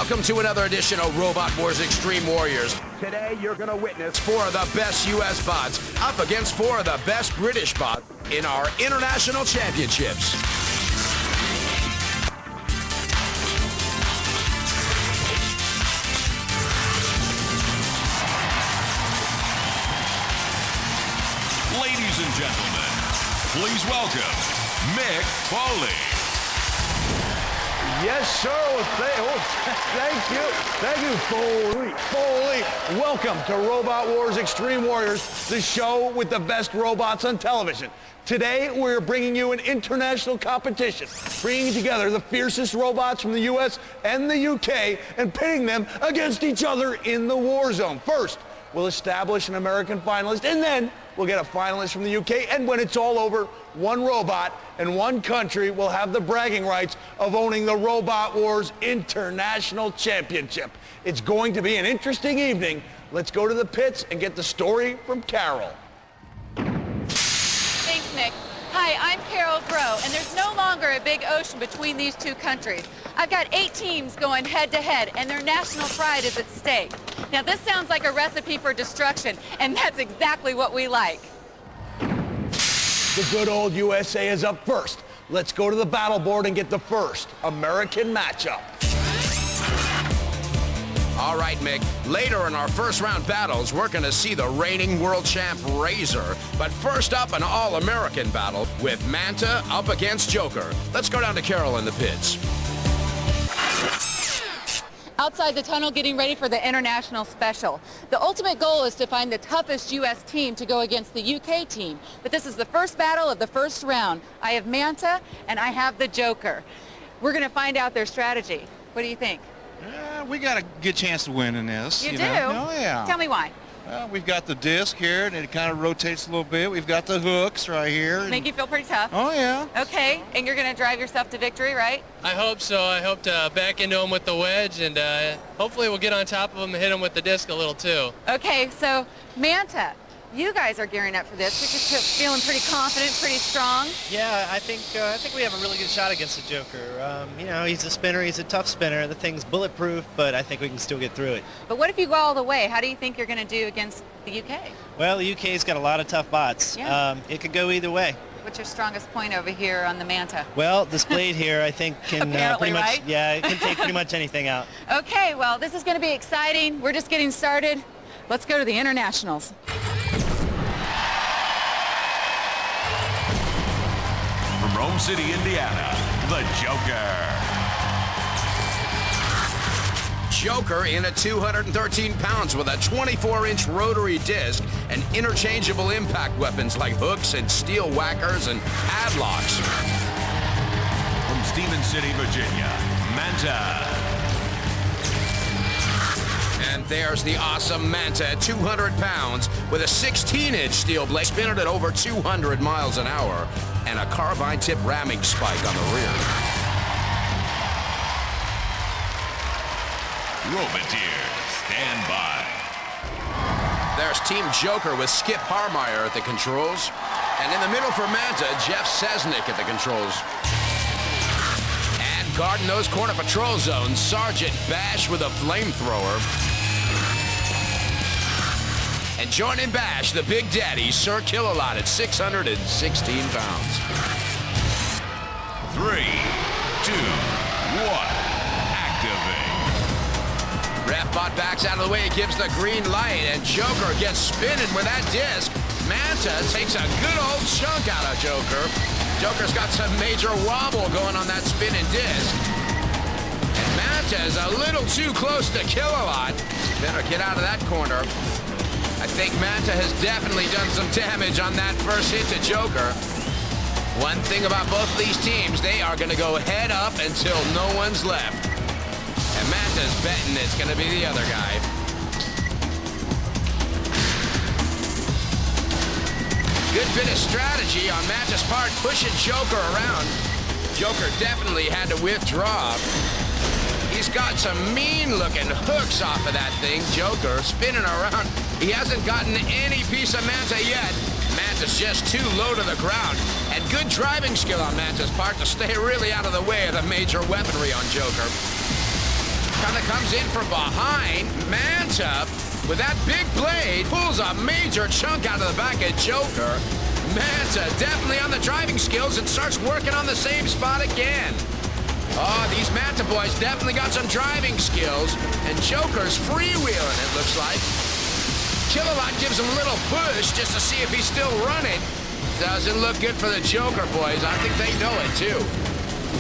Welcome to another edition of Robot Wars Extreme Warriors. Today, you're going to witness 4 of the best U.S. bots up against 4 of the best British bots in our international championships. Ladies and gentlemen, please welcome Mick Foley. Yes, sir. Thank you. Thank you, Foley. Welcome to Robot Wars Extreme Warriors, the show with the best robots on television. Today, we're bringing you an international competition, bringing together the fiercest robots from the U.S. and the U.K. and pitting them against each other in the war zone. First, we'll establish an American finalist, and then we'll get a finalist from the UK, and when it's all over, one robot and one country will have the bragging rights of owning the Robot Wars International Championship. It's going to be an interesting evening. Let's go to the pits and get the story from Carol. Thanks, Nick. Hi, I'm Carol Groh, and there's no longer a big ocean between these two countries. I've got 8 teams going head-to-head, and their national pride is at stake. Now, this sounds like a recipe for destruction, and that's exactly what we like. The good old USA is up first. Let's go to the battle board and get the first American matchup. All right, Mick. Later in our first round battles, we're going to see the reigning world champ Razor. But first up, an all-American battle with Manta up against Joker. Let's go down to Carol in the pits. Outside the tunnel, getting ready for the international special. The ultimate goal is to find the toughest U.S. team to go against the U.K. team. But this is the first battle of the first round. I have Manta, and I have the Joker. We're going to find out their strategy. What do you think? We got a good chance to win in this. You do? Oh, yeah. Tell me why. Well, we've got the disc here, and it kind of rotates a little bit. We've got the hooks right here. Make you feel pretty tough. Oh, yeah. Okay, and you're going to drive yourself to victory, right? I hope so. I hope to back into him with the wedge, and hopefully we'll get on top of him and hit him with the disc a little, too. Okay, so Manta, you guys are gearing up for this. You're just feeling pretty confident, pretty strong. Yeah, I think we have a really good shot against the Joker. You know, he's a spinner. He's a tough spinner. The thing's bulletproof, but I think we can still get through it. But what if you go all the way? How do you think you're going to do against the UK? Well, the UK's got a lot of tough bots. Yeah. It could go either way. What's your strongest point over here on the Manta? Well, this blade here, I think, can Apparently, pretty much, right? yeah, it can take pretty much anything out. Okay, well, this is going to be exciting. We're just getting started. Let's go to the internationals. From Rome City, Indiana, the Joker. Joker in at 213 pounds with a 24-inch rotary disc and interchangeable impact weapons like hooks and steel whackers and padlocks. From Stevens City, Virginia, Manta. And there's the awesome Manta at 200 pounds with a 16-inch steel blade spinning at over 200 miles an hour and a carbine tip ramming spike on the rear. Roboteers, stand by. There's Team Joker with Skip Harmeyer at the controls. And in the middle for Manta, Jeff Sesnick at the controls. And guarding those corner patrol zones, Sergeant Bash with a flamethrower. And joining Bash, the Big Daddy, Sir Kill-A-Lot at 616 pounds. 3, 2, 1, activate. Refbot backs out of the way, gives the green light, and Joker gets spinning with that disc. Manta takes a good old chunk out of Joker. Joker's got some major wobble going on that spinning disc. And Manta's a little too close to Kill-A-Lot. Better get out of that corner. I think Manta has definitely done some damage on that first hit to Joker. One thing about both of these teams, they are going to go head up until no one's left. And Manta's betting it's going to be the other guy. Good bit of strategy on Manta's part, pushing Joker around. Joker definitely had to withdraw. He's got some mean-looking hooks off of that thing, Joker, spinning around. He hasn't gotten any piece of Manta yet. Manta's just too low to the ground. And good driving skill on Manta's part to stay really out of the way of the major weaponry on Joker. kind of comes in from behind. Manta, with that big blade, pulls a major chunk out of the back of Joker. Manta definitely on the driving skills and starts working on the same spot again. Oh, these Manta boys definitely got some driving skills, and Joker's freewheeling, it looks like. Kill-A-Lot gives him a little push just to see if he's still running. Doesn't look good for the Joker boys. I think they know it, too.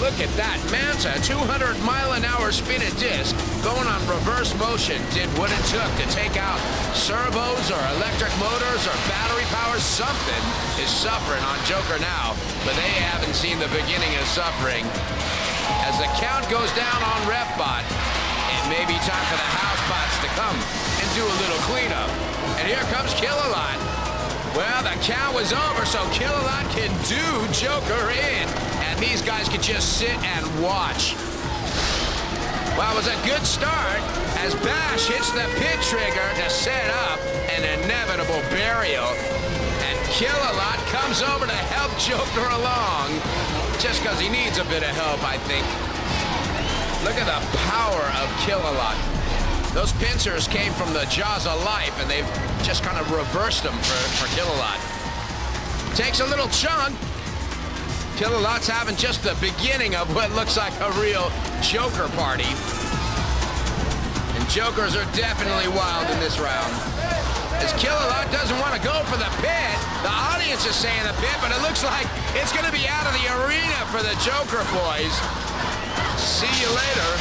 Look at that. Manta, 200-mile-an-hour spinning disc, going on reverse motion, did what it took to take out servos or electric motors or battery power. Something is suffering on Joker now, but they haven't seen the beginning of suffering. As the count goes down on RefBot, it may be time for the house bots to come and do a little cleanup. And here comes Kill-A-Lot. Well, the count was over, so Kill-A-Lot can do Joker in, and these guys can just sit and watch. Well, it was a good start as Bash hits the pit trigger to set up an inevitable burial. And Kill-A-Lot comes over to help Joker along, just because he needs a bit of help, I think. Look at the power of Kill-A-Lot. Those pincers came from the jaws of life, and they've just kind of reversed them for Kill-A-Lot. Takes a little chunk. Kill-A-Lot's having just the beginning of what looks like a real Joker party. And Jokers are definitely wild in this round. As Kill-A-Lot doesn't want to go for the pit, the audience is saying the pit, but it looks like it's going to be out of the arena for the Joker boys. See you later.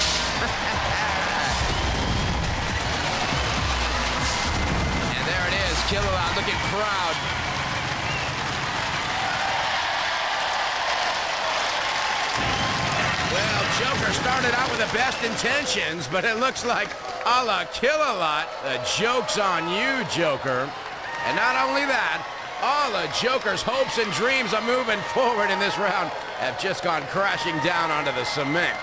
Kill-A-Lot looking proud. Well, Joker started out with the best intentions, but it looks like a la Kill-A-Lot, the joke's on you, Joker. And not only that, all of Joker's hopes and dreams of moving forward in this round have just gone crashing down onto the cement.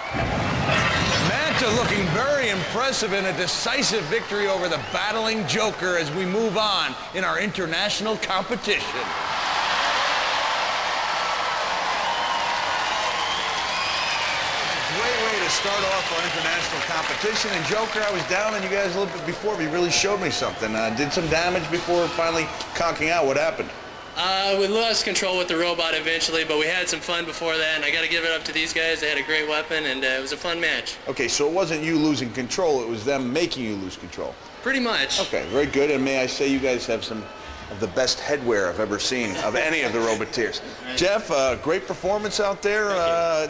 Manta looking very impressive in a decisive victory over the battling Joker as we move on in our international competition. Great way to start off our international competition. And Joker, I was down on you guys a little bit before, but you really showed me something. Did some damage before finally conking out. What happened? We lost control with the robot eventually, but we had some fun before that, and I got to give it up to these guys. They had a great weapon, and it was a fun match. Okay, so it wasn't you losing control, it was them making you lose control. Pretty much. Okay, very good, and may I say you guys have some of the best headwear I've ever seen of any of the Roboteers. Jeff, great performance out there.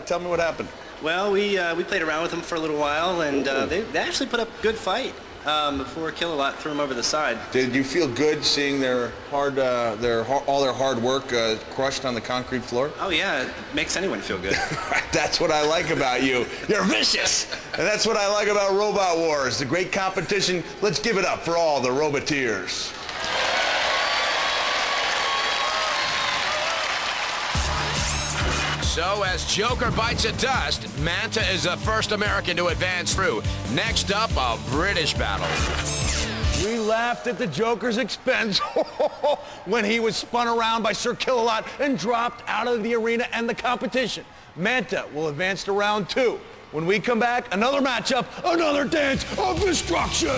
Tell me what happened. Well, we played around with them for a little while, and they actually put up a good fight before Kill-A-Lot threw them over the side. Did you feel good seeing their all their hard work crushed on the concrete floor? Oh yeah, it makes anyone feel good. That's what I like about you. You're vicious, and that's what I like about Robot Wars. The great competition. Let's give it up for all the Roboteers. So as Joker bites at dust, Manta is the first American to advance through. Next up, a British battle. We laughed at the Joker's expense when he was spun around by Sir Kill-A-Lot and dropped out of the arena and the competition. Manta will advance to round 2. When we come back, another matchup, another dance of destruction.